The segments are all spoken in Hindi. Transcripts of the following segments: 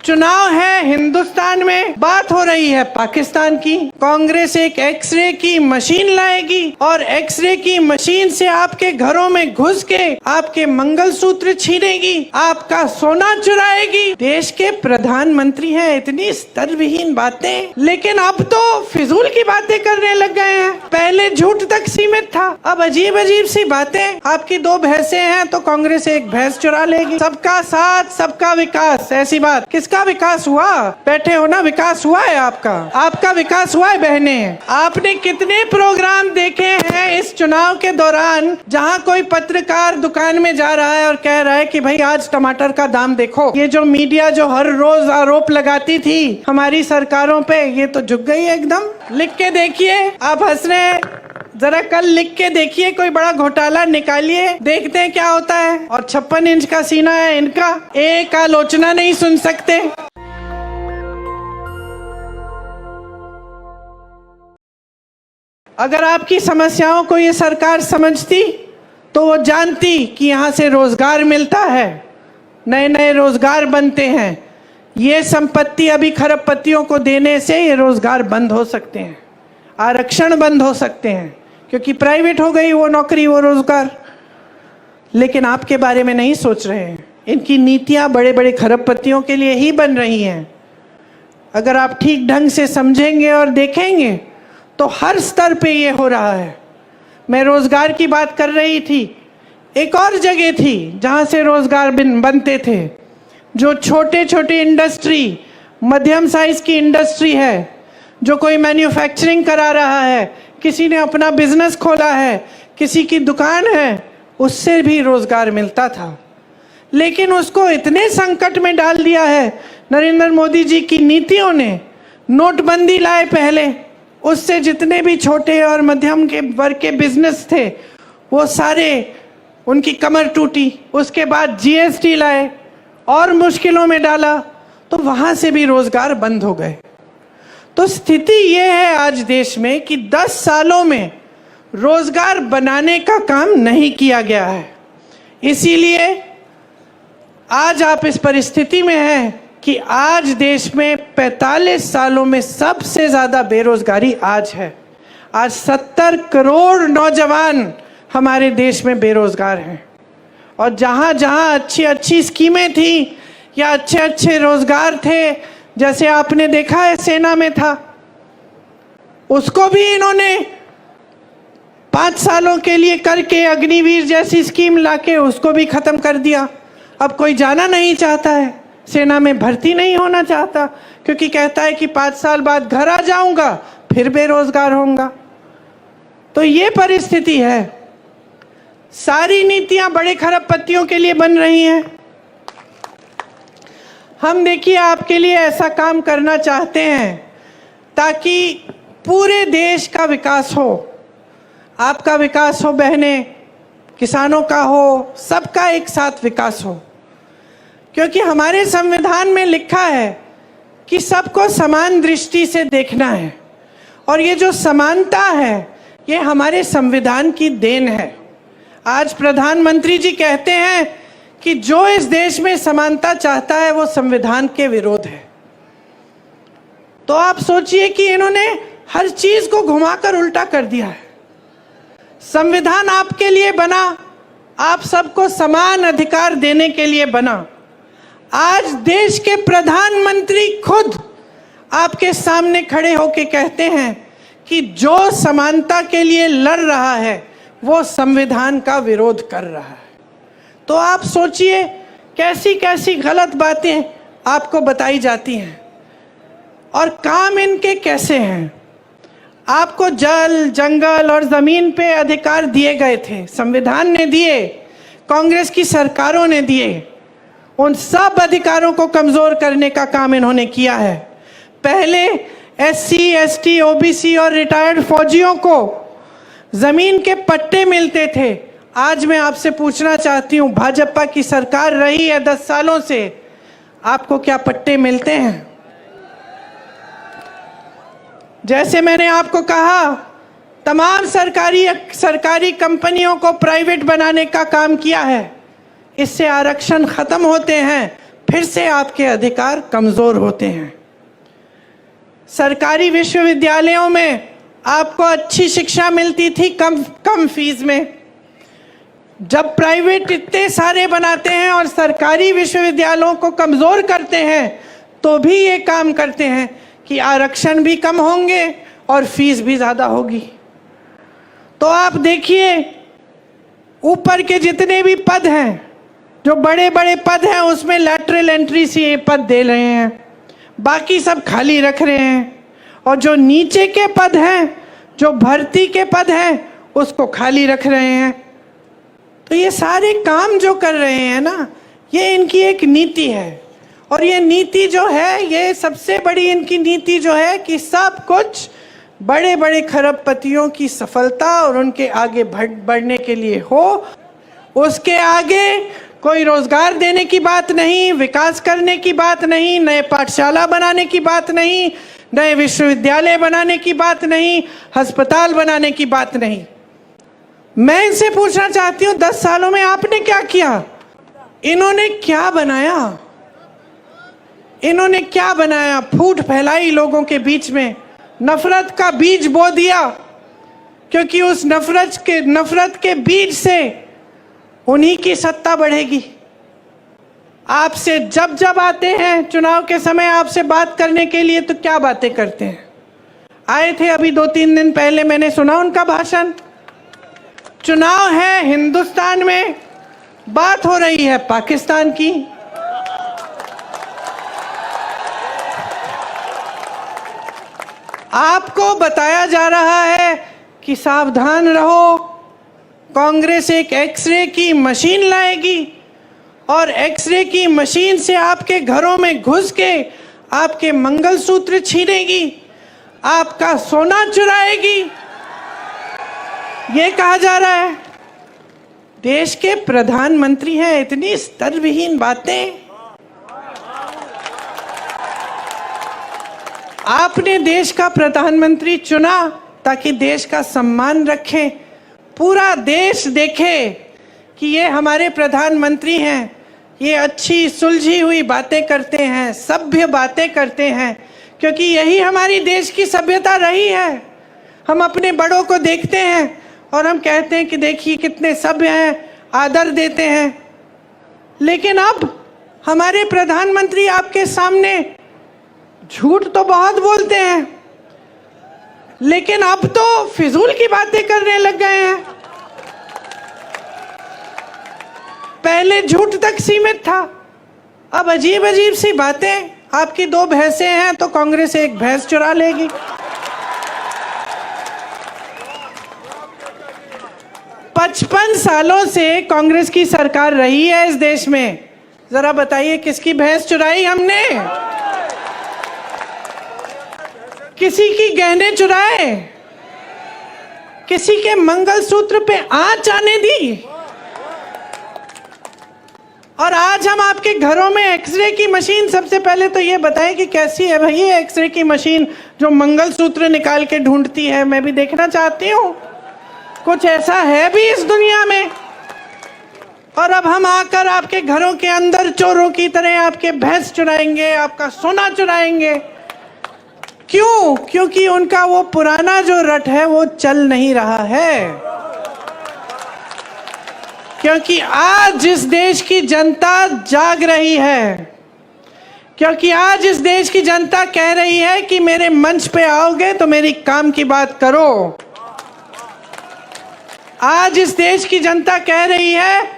चुनाव है हिंदुस्तान में, बात हो रही है पाकिस्तान की। कांग्रेस एक एक्सरे की मशीन लाएगी और एक्सरे की मशीन से आपके घरों में घुस के आपके मंगलसूत्र छीनेगी, आपका सोना चुराएगी। देश के प्रधानमंत्री हैं, इतनी स्तर विहीन बातें, लेकिन अब तो फिजूल की बातें करने लग गए हैं। पहले झूठ तक सीमित था, अब अजीब अजीब सी बातें। आपकी 2 भैंसें हैं तो कांग्रेस एक भैंस चुरा लेगी। सबका साथ सबका विकास, ऐसी बात। किसका विकास हुआ? बैठे हो ना, विकास हुआ है आपका विकास हुआ है बहने। आपने कितने प्रोग्राम देखे हैं इस चुनाव के दौरान जहां कोई पत्रकार दुकान में जा रहा है और कह रहा है कि भाई आज टमाटर का दाम देखो। ये जो मीडिया जो हर रोज आरोप लगाती थी हमारी सरकारों पे, ये तो झुक गई है एकदम। लिख के देखिए, आप हंस रहे हैं, जरा कल लिख के देखिए, कोई बड़ा घोटाला निकालिए, देखते हैं क्या होता है। और 56 इंच का सीना है इनका, एक आलोचना नहीं सुन सकते। अगर आपकी समस्याओं को ये सरकार समझती तो वो जानती कि यहाँ से रोजगार मिलता है, नए नए रोजगार बनते हैं। ये संपत्ति अभी खरबपतियों को देने से ये रोजगार बंद हो सकते हैं, आरक्षण बंद हो सकते हैं, क्योंकि प्राइवेट हो गई वो नौकरी वो रोजगार। लेकिन आपके बारे में नहीं सोच रहे हैं। इनकी नीतियां बड़े बड़े खरबपतियों के लिए ही बन रही हैं। अगर आप ठीक ढंग से समझेंगे और देखेंगे तो हर स्तर पे ये हो रहा है। मैं रोजगार की बात कर रही थी, एक और जगह थी जहां से रोजगार बनते थे, जो छोटे छोटे इंडस्ट्री, मध्यम साइज की इंडस्ट्री है, जो कोई मैन्युफैक्चरिंग करा रहा है, किसी ने अपना बिजनेस खोला है, किसी की दुकान है, उससे भी रोजगार मिलता था। लेकिन उसको इतने संकट में डाल दिया है नरेंद्र मोदी जी की नीतियों ने। नोटबंदी लाए पहले, उससे जितने भी छोटे और मध्यम के वर्ग के बिजनेस थे वो सारे, उनकी कमर टूटी। उसके बाद जीएसटी लाए और मुश्किलों में डाला, तो वहां से भी रोजगार बंद हो गए। तो स्थिति ये है आज देश में कि 10 सालों में रोजगार बनाने का काम नहीं किया गया है। इसीलिए आज आप इस परिस्थिति में हैं कि आज देश में 45 सालों में सबसे ज्यादा बेरोजगारी आज है। आज 70 करोड़ नौजवान हमारे देश में बेरोजगार हैं। और जहां जहां अच्छी अच्छी स्कीमें थी या अच्छे अच्छे रोजगार थे, जैसे आपने देखा है सेना में था, उसको भी इन्होंने 5 सालों के लिए करके अग्निवीर जैसी स्कीम लाके उसको भी खत्म कर दिया। अब कोई जाना नहीं चाहता है, सेना में भर्ती नहीं होना चाहता, क्योंकि कहता है कि 5 साल बाद घर आ जाऊंगा फिर बेरोजगार होऊंगा। तो ये परिस्थिति है। सारी नीतियां बड़े खरबपतियों के लिए बन रही हैं। हम देखिए आपके लिए ऐसा काम करना चाहते हैं ताकि पूरे देश का विकास हो, आपका विकास हो बहने, किसानों का हो, सबका एक साथ विकास हो। क्योंकि हमारे संविधान में लिखा है कि सबको समान दृष्टि से देखना है, और ये जो समानता है ये हमारे संविधान की देन है। आज प्रधानमंत्री जी कहते हैं कि जो इस देश में समानता चाहता है वो संविधान के विरोध है। तो आप सोचिए कि इन्होंने हर चीज को घुमाकर उल्टा कर दिया है। संविधान आपके लिए बना, आप सबको समान अधिकार देने के लिए बना। आज देश के प्रधानमंत्री खुद आपके सामने खड़े होकर कहते हैं कि जो समानता के लिए लड़ रहा है वो संविधान का विरोध कर रहा है। तो आप सोचिए कैसी कैसी गलत बातें आपको बताई जाती हैं और काम इनके कैसे हैं। आपको जल, जंगल और जमीन पे अधिकार दिए गए थे, संविधान ने दिए, कांग्रेस की सरकारों ने दिए। उन सब अधिकारों को कमजोर करने का काम इन्होंने किया है। पहले SC, ST, OBC और रिटायर्ड फौजियों को जमीन के पट्टे मिलते थे। आज मैं आपसे पूछना चाहती हूं, भाजपा की सरकार रही है 10 सालों से, आपको क्या पट्टे मिलते हैं? जैसे मैंने आपको कहा, तमाम सरकारी कंपनियों को प्राइवेट बनाने का काम किया है। इससे आरक्षण खत्म होते हैं, फिर से आपके अधिकार कमज़ोर होते हैं। सरकारी विश्वविद्यालयों में आपको अच्छी शिक्षा मिलती थी कम फीस में। जब प्राइवेट इतने सारे बनाते हैं और सरकारी विश्वविद्यालयों को कमज़ोर करते हैं, तो भी ये काम करते हैं कि आरक्षण भी कम होंगे और फीस भी ज़्यादा होगी। तो आप देखिए, ऊपर के जितने भी पद हैं, जो बड़े बड़े पद हैं, उसमें लैटरल एंट्री से ये पद दे रहे हैं, बाकी सब खाली रख रहे हैं। और जो नीचे के पद हैं, जो भर्ती के पद हैं, उसको खाली रख रहे हैं। तो ये सारे काम जो कर रहे हैं ना, ये इनकी एक नीति है। और ये नीति जो है, ये सबसे बड़ी इनकी नीति जो है कि सब कुछ बड़े बड़े खरबपतियों की सफलता और उनके आगे बढ़ने के लिए हो। उसके आगे कोई रोजगार देने की बात नहीं, विकास करने की बात नहीं, नए पाठशाला बनाने की बात नहीं, नए विश्वविद्यालय बनाने की बात नहीं, अस्पताल बनाने की बात नहीं। मैं इनसे पूछना चाहती हूँ, 10 सालों में आपने क्या किया? इन्होंने क्या बनाया? इन्होंने क्या बनाया? फूट फैलाई लोगों के बीच में, नफरत का बीज बो दिया, क्योंकि उस नफरत के बीज से उन्हीं की सत्ता बढ़ेगी। आपसे जब जब आते हैं चुनाव के समय आपसे बात करने के लिए, तो क्या बातें करते हैं? आए थे अभी 2-3 दिन पहले, मैंने सुना उनका भाषण। चुनाव है हिंदुस्तान में, बात हो रही है पाकिस्तान की। आपको बताया जा रहा है कि सावधान रहो, कांग्रेस एक एक्सरे की मशीन लाएगी और एक्सरे की मशीन से आपके घरों में घुस के आपके मंगलसूत्र छीनेगी, आपका सोना चुराएगी, ये कहा जा रहा है। देश के प्रधानमंत्री हैं, इतनी स्तरविहीन बातें। आपने देश का प्रधानमंत्री चुना ताकि देश का सम्मान रखें, पूरा देश देखे कि ये हमारे प्रधानमंत्री हैं, ये अच्छी सुलझी हुई बातें करते हैं, सभ्य बातें करते हैं, क्योंकि यही हमारी देश की सभ्यता रही है। हम अपने बड़ों को देखते हैं और हम कहते हैं कि देखिए कितने सभ्य हैं, आदर देते हैं। लेकिन अब हमारे प्रधानमंत्री आपके सामने झूठ तो बहुत बोलते हैं, लेकिन अब तो फिजूल की बातें करने लग गए हैं। पहले झूठ तक सीमित था, अब अजीब अजीब सी बातें। आपकी 2 भैंसें हैं तो कांग्रेस एक भैंस चुरा लेगी। पचपन सालों से कांग्रेस की सरकार रही है इस देश में। जरा बताइए किसकी भैंस चुराई हमने? किसी की गहने चुराए? किसी के मंगलसूत्र पे आंच आने दी? और आज हम आपके घरों में एक्सरे की मशीन, सबसे पहले तो ये बताएं कि कैसी है भाई ये एक्सरे की मशीन जो मंगलसूत्र निकाल के ढूंढती है? मैं भी देखना चाहती हूँ, कुछ ऐसा है भी इस दुनिया में? और अब हम आकर आपके घरों के अंदर चोरों की तरह आपके भैंस चुराएंगे, आपका सोना चुराएंगे। क्यों? क्योंकि उनका वो पुराना जो रट है वो चल नहीं रहा है। क्योंकि आज इस देश की जनता जाग रही है, क्योंकि आज इस देश की जनता कह रही है कि मेरे मंच पे आओगे तो मेरी काम की बात करो। आज इस देश की जनता कह रही है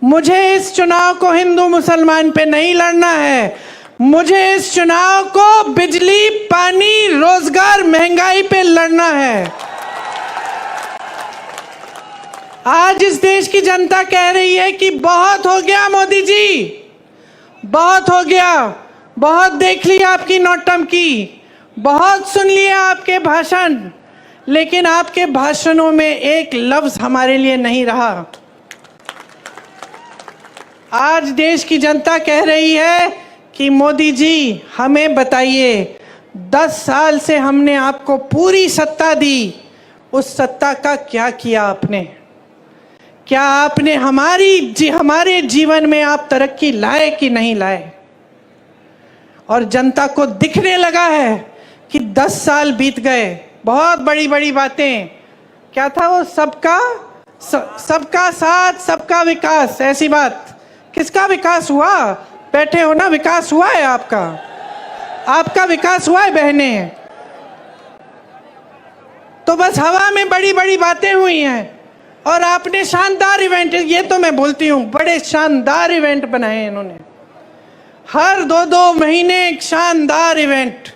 मुझे इस चुनाव को हिंदू मुसलमान पे नहीं लड़ना है, मुझे इस चुनाव को बिजली, पानी, रोजगार, महंगाई पे लड़ना है। आज इस देश की जनता कह रही है कि बहुत हो गया मोदी जी, बहुत हो गया, बहुत देख लिया आपकी नौटंकी, बहुत सुन लिया आपके भाषण, लेकिन आपके भाषणों में एक लफ्ज हमारे लिए नहीं रहा। आज देश की जनता कह रही है कि मोदी जी हमें बताइए, 10 साल से हमने आपको पूरी सत्ता दी, उस सत्ता का क्या किया आपने? क्या आपने हमारे जीवन में आप तरक्की लाए कि नहीं लाए? और जनता को दिखने लगा है कि 10 साल बीत गए, बहुत बड़ी बड़ी बातें, क्या था वो, सबका साथ सबका विकास, ऐसी बात। किसका विकास हुआ? बैठे हो ना, विकास हुआ है आपका विकास हुआ है बहने। तो बस हवा में बड़ी बड़ी बातें हुई हैं और आपने शानदार इवेंट, ये तो मैं बोलती हूँ, बड़े शानदार इवेंट बनाए हैं इन्होंने। हर 2-2 महीने एक शानदार इवेंट।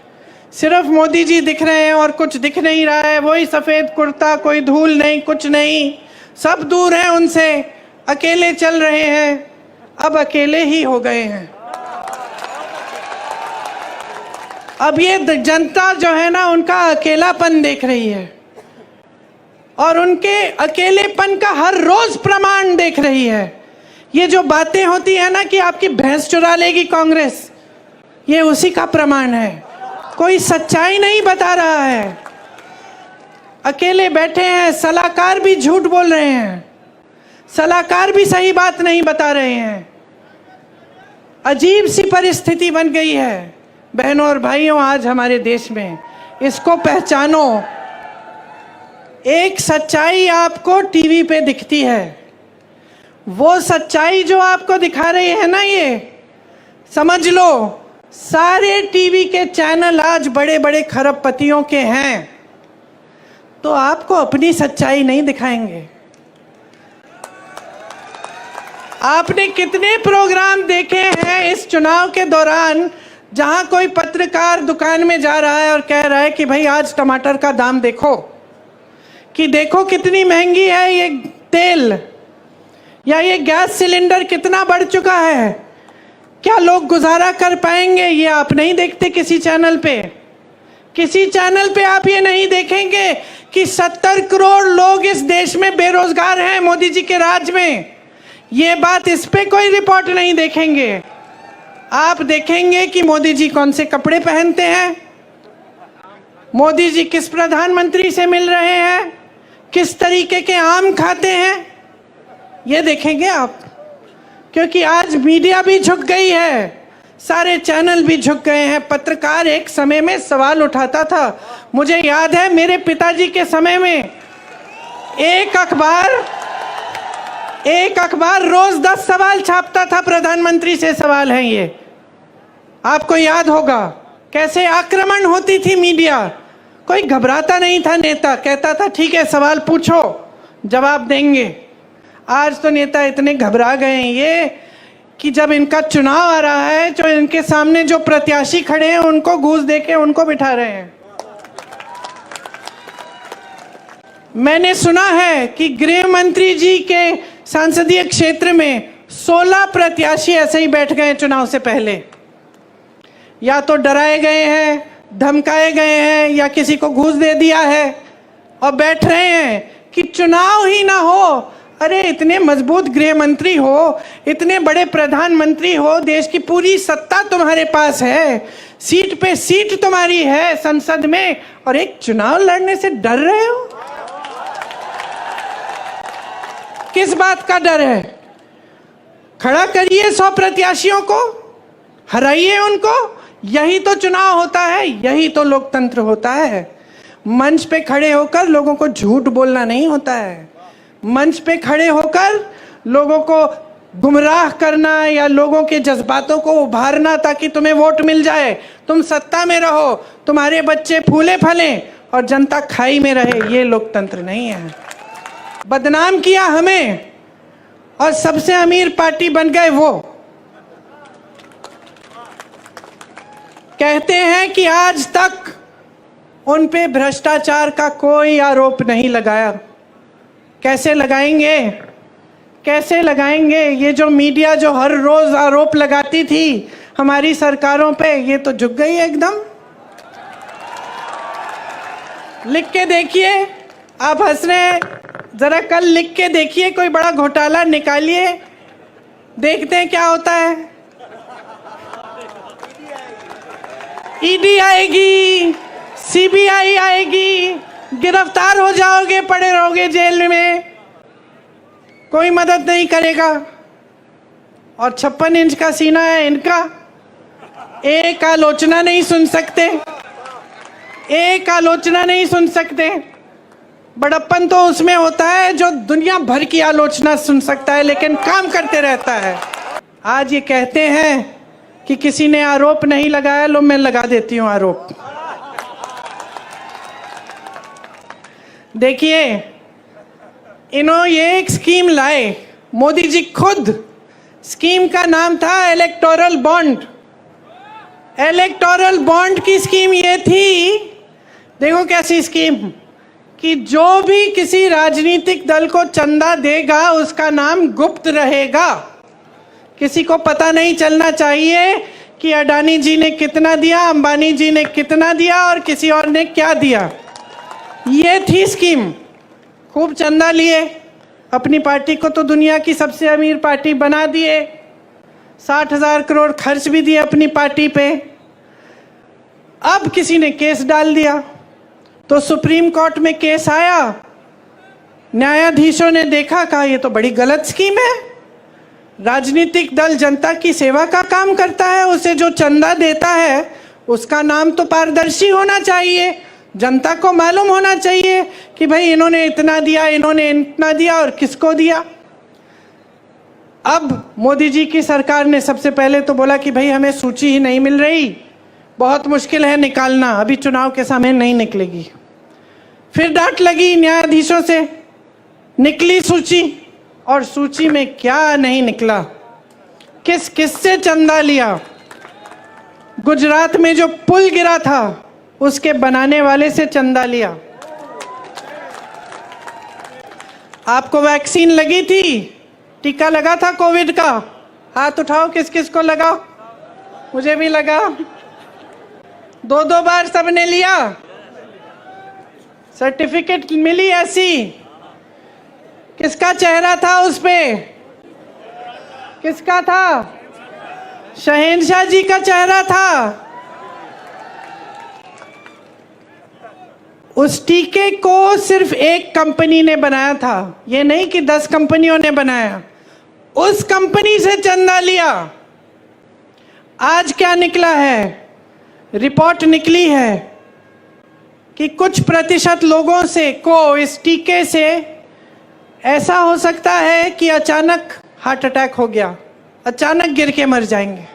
सिर्फ मोदी जी दिख रहे हैं और कुछ दिख नहीं रहा है, वही सफेद कुर्ता, कोई धूल नहीं, कुछ नहीं, सब दूर हैं उनसे, अकेले चल रहे हैं। अब अकेले ही हो गए हैं। अब ये जनता जो है ना, उनका अकेलापन देख रही है और उनके अकेलेपन का हर रोज प्रमाण देख रही है। ये जो बातें होती है ना कि आपकी भैंस चुरा लेगी कांग्रेस, ये उसी का प्रमाण है। कोई सच्चाई नहीं बता रहा है, अकेले बैठे हैं। सलाहकार भी झूठ बोल रहे हैं, सलाहकार भी सही बात नहीं बता रहे हैं। अजीब सी परिस्थिति बन गई है बहनों और भाइयों आज हमारे देश में। इसको पहचानो। एक सच्चाई आपको टीवी पे दिखती है, वो सच्चाई जो आपको दिखा रही है ना, ये समझ लो सारे टीवी के चैनल आज बड़े बड़े खरबपतियों के हैं, तो आपको अपनी सच्चाई नहीं दिखाएंगे। आपने कितने प्रोग्राम देखे हैं इस चुनाव के दौरान जहां कोई पत्रकार दुकान में जा रहा है और कह रहा है कि भाई आज टमाटर का दाम देखो, कि देखो कितनी महंगी है ये तेल, या ये गैस सिलेंडर कितना बढ़ चुका है, क्या लोग गुजारा कर पाएंगे? ये आप नहीं देखते किसी चैनल पे। किसी चैनल पे आप ये नहीं देखेंगे कि 70 करोड़ लोग इस देश में बेरोजगार हैं मोदी जी के राज में। ये बात, इस पे कोई रिपोर्ट नहीं देखेंगे। आप देखेंगे कि मोदी जी कौन से कपड़े पहनते हैं, मोदी जी किस प्रधानमंत्री से मिल रहे हैं, किस तरीके के आम खाते हैं, ये देखेंगे आप। क्योंकि आज मीडिया भी झुक गई है, सारे चैनल भी झुक गए हैं। पत्रकार एक समय में सवाल उठाता था, मुझे याद है मेरे पिताजी के समय में एक अखबार रोज 10 सवाल छापता था, प्रधानमंत्री से सवाल है ये, आपको याद होगा। कैसे आक्रमण होती थी मीडिया, कोई घबराता नहीं था नेता, कहता था ठीक है सवाल पूछो जवाब देंगे। आज तो नेता इतने घबरा गए हैं ये कि जब इनका चुनाव आ रहा है तो इनके सामने जो प्रत्याशी खड़े हैं उनको घूस देके उनको बिठा रहे हैं। मैंने सुना है कि गृह मंत्री जी के संसदीय क्षेत्र में 16 प्रत्याशी ऐसे ही बैठ गए चुनाव से पहले, या तो डराए गए हैं, धमकाए गए हैं, या किसी को घूस दे दिया है और बैठ रहे हैं कि चुनाव ही ना हो। अरे इतने मजबूत गृह मंत्री हो, इतने बड़े प्रधानमंत्री हो, देश की पूरी सत्ता तुम्हारे पास है, सीट पे सीट तुम्हारी है संसद में, और एक चुनाव लड़ने से डर रहे हो? किस बात का डर है? खड़ा करिए 100 प्रत्याशियों को, हराइए उनको। यही तो चुनाव होता है, यही तो लोकतंत्र होता है। मंच पे खड़े होकर लोगों को झूठ बोलना नहीं होता है, मंच पे खड़े होकर लोगों को गुमराह करना या लोगों के जज्बातों को उभारना ताकि तुम्हें वोट मिल जाए, तुम सत्ता में रहो, तुम्हारे बच्चे फूले फलें और जनता खाई में रहे, ये लोकतंत्र नहीं है। बदनाम किया हमें और सबसे अमीर पार्टी बन गए वो। कहते हैं कि आज तक उन पे भ्रष्टाचार का कोई आरोप नहीं लगाया। कैसे लगाएंगे, कैसे लगाएंगे? ये जो मीडिया जो हर रोज आरोप लगाती थी हमारी सरकारों पे, ये तो झुक गई है एकदम। लिख के देखिए, आप हंस रहे हैं, जरा कल लिख के देखिए, कोई बड़ा घोटाला निकालिए, देखते हैं क्या होता है। ईडी आएगी, सीबीआई आएगी, गिरफ्तार हो जाओगे, पड़े रहोगे जेल में, कोई मदद नहीं करेगा। और 56 इंच का सीना है इनका, एक आलोचना नहीं सुन सकते, एक आलोचना नहीं सुन सकते। बड़प्पन तो उसमें होता है जो दुनिया भर की आलोचना सुन सकता है लेकिन काम करते रहता है। आज ये कहते हैं कि किसी ने आरोप नहीं लगाया, लो मैं लगा देती हूं आरोप। देखिए, इन्होंने ये एक स्कीम लाए, मोदी जी खुद। स्कीम का नाम था इलेक्टोरल बॉन्ड। इलेक्टोरल बॉन्ड की स्कीम ये थी, देखो कैसी स्कीम, कि जो भी किसी राजनीतिक दल को चंदा देगा उसका नाम गुप्त रहेगा। किसी को पता नहीं चलना चाहिए कि अडानी जी ने कितना दिया, अंबानी जी ने कितना दिया और किसी और ने क्या दिया। ये थी स्कीम। खूब चंदा लिए, अपनी पार्टी को तो दुनिया की सबसे अमीर पार्टी बना दिए, 60,000 करोड़ खर्च भी दिए अपनी पार्टी पे। अब किसी ने केस डाल दिया तो सुप्रीम कोर्ट में केस आया, न्यायाधीशों ने देखा, कहा ये तो बड़ी गलत स्कीम है। राजनीतिक दल जनता की सेवा का काम करता है, उसे जो चंदा देता है उसका नाम तो पारदर्शी होना चाहिए, जनता को मालूम होना चाहिए कि भाई इन्होंने इतना दिया, इन्होंने इतना दिया और किसको दिया। अब मोदी जी की सरकार ने सबसे पहले तो बोला कि भाई हमें सूची ही नहीं मिल रही, बहुत मुश्किल है निकालना, अभी चुनाव के समय नहीं निकलेगी। फिर डांट लगी न्यायाधीशों से, निकली सूची, और सूची में क्या नहीं निकला, किस किस से चंदा लिया। गुजरात में जो पुल गिरा था उसके बनाने वाले से चंदा लिया। आपको वैक्सीन लगी थी, टीका लगा था कोविड का, हाथ उठाओ किस किस को लगा। मुझे भी लगा, 2-2 बार सबने लिया, सर्टिफिकेट मिली ऐसी। किसका चेहरा था उस पे, किसका था? शहंशाह जी का चेहरा था। उस टीके को सिर्फ एक कंपनी ने बनाया था, ये नहीं कि 10 कंपनियों ने बनाया, उस कंपनी से चंदा लिया। आज क्या निकला है, रिपोर्ट निकली है कि कुछ प्रतिशत लोगों से को इस टीके से ऐसा हो सकता है कि अचानक हार्ट अटैक हो गया, अचानक गिर के मर जाएंगे।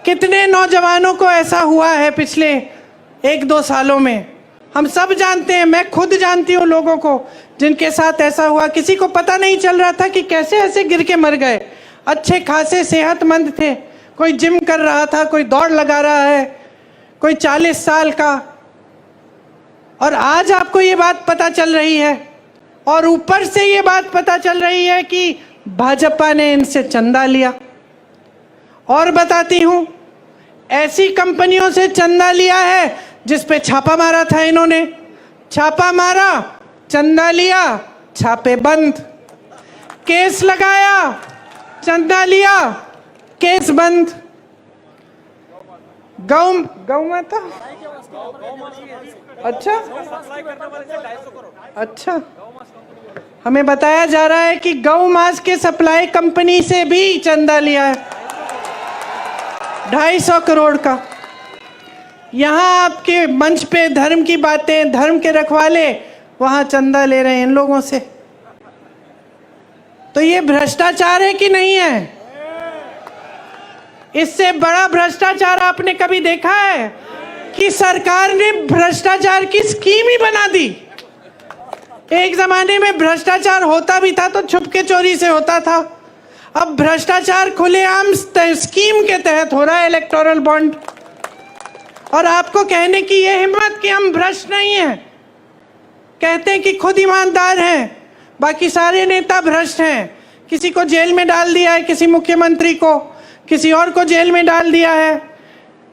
कितने नौजवानों को ऐसा हुआ है पिछले 1-2 सालों में, हम सब जानते हैं, मैं खुद जानती हूँ लोगों को जिनके साथ ऐसा हुआ। किसी को पता नहीं चल रहा था कि कैसे ऐसे गिर के मर गए। अच्छे खासे सेहतमंद थे, कोई जिम कर रहा था, कोई दौड़ लगा रहा है, कोई 40 साल का, और आज आपको ये बात पता चल रही है। और ऊपर से ये बात पता चल रही है कि भाजपा ने इनसे चंदा लिया। और बताती हूं, ऐसी कंपनियों से चंदा लिया है जिस पे छापा मारा था इन्होंने, छापा मारा, चंदा लिया, छापे बंद, केस लगाया, चंदा लिया, केस बंद। गौ माता, अच्छा, हमें बताया जा रहा है कि गौ मांस के सप्लाई कंपनी से भी चंदा लिया है 250 करोड़ का। यहाँ आपके मंच पे धर्म की बातें, धर्म के रखवाले वहां चंदा ले रहे हैं इन लोगों से। तो ये भ्रष्टाचार है कि नहीं है? इससे बड़ा भ्रष्टाचार आपने कभी देखा है कि सरकार ने भ्रष्टाचार की स्कीम ही बना दी? एक जमाने में भ्रष्टाचार होता भी था तो छुपके चोरी से होता था, अब भ्रष्टाचार खुलेआम स्कीम के तहत हो रहा है, इलेक्टोरल बॉन्ड। और आपको कहने की ये हिम्मत कि हम भ्रष्ट नहीं हैं, कहते हैं कि खुद ईमानदार हैं, बाकी सारे नेता भ्रष्ट हैं। किसी को जेल में डाल दिया है, किसी मुख्यमंत्री को, किसी और को जेल में डाल दिया है,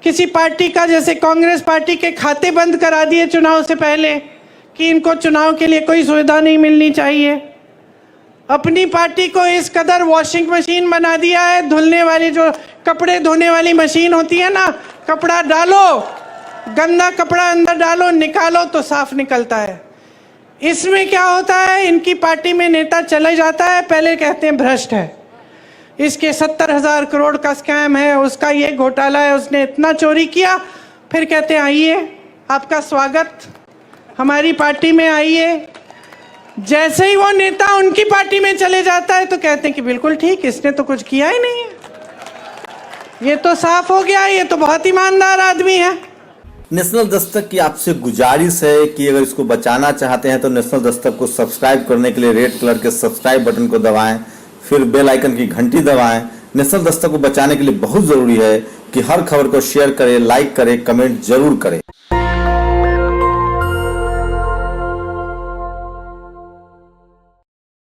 किसी पार्टी का, जैसे कांग्रेस पार्टी के खाते बंद करा दिए चुनाव से पहले कि इनको चुनाव के लिए कोई सुविधा नहीं मिलनी चाहिए। अपनी पार्टी को इस कदर वॉशिंग मशीन बना दिया है, धुलने वाली, जो कपड़े धोने वाली मशीन होती है ना, कपड़ा डालो, गंदा कपड़ा अंदर डालो, निकालो तो साफ निकलता है। इसमें क्या होता है, इनकी पार्टी में नेता चले जाता है, पहले कहते हैं भ्रष्ट है, इसके 70,000 करोड़ का स्कैम है, उसका ये घोटाला है, उसने इतना चोरी किया। फिर कहते हैं आइए, आपका स्वागत, हमारी पार्टी में आइए। जैसे ही वो नेता उनकी पार्टी में चले जाता है तो कहते हैं कि बिल्कुल ठीक, इसने तो कुछ किया ही नहीं है, ये तो साफ हो गया, ये तो बहुत ईमानदार आदमी है। नेशनल दस्तक की आपसे गुजारिश है कि अगर इसको बचाना चाहते हैं तो नेशनल दस्तक को सब्सक्राइब करने के लिए रेड कलर के सब्सक्राइब बटन को दबाएं, फिर बेल आइकन की घंटी दबाएं। नेशनल दस्तक को बचाने के लिए बहुत जरूरी है कि हर खबर को शेयर करें, लाइक करें, कमेंट जरूर करें।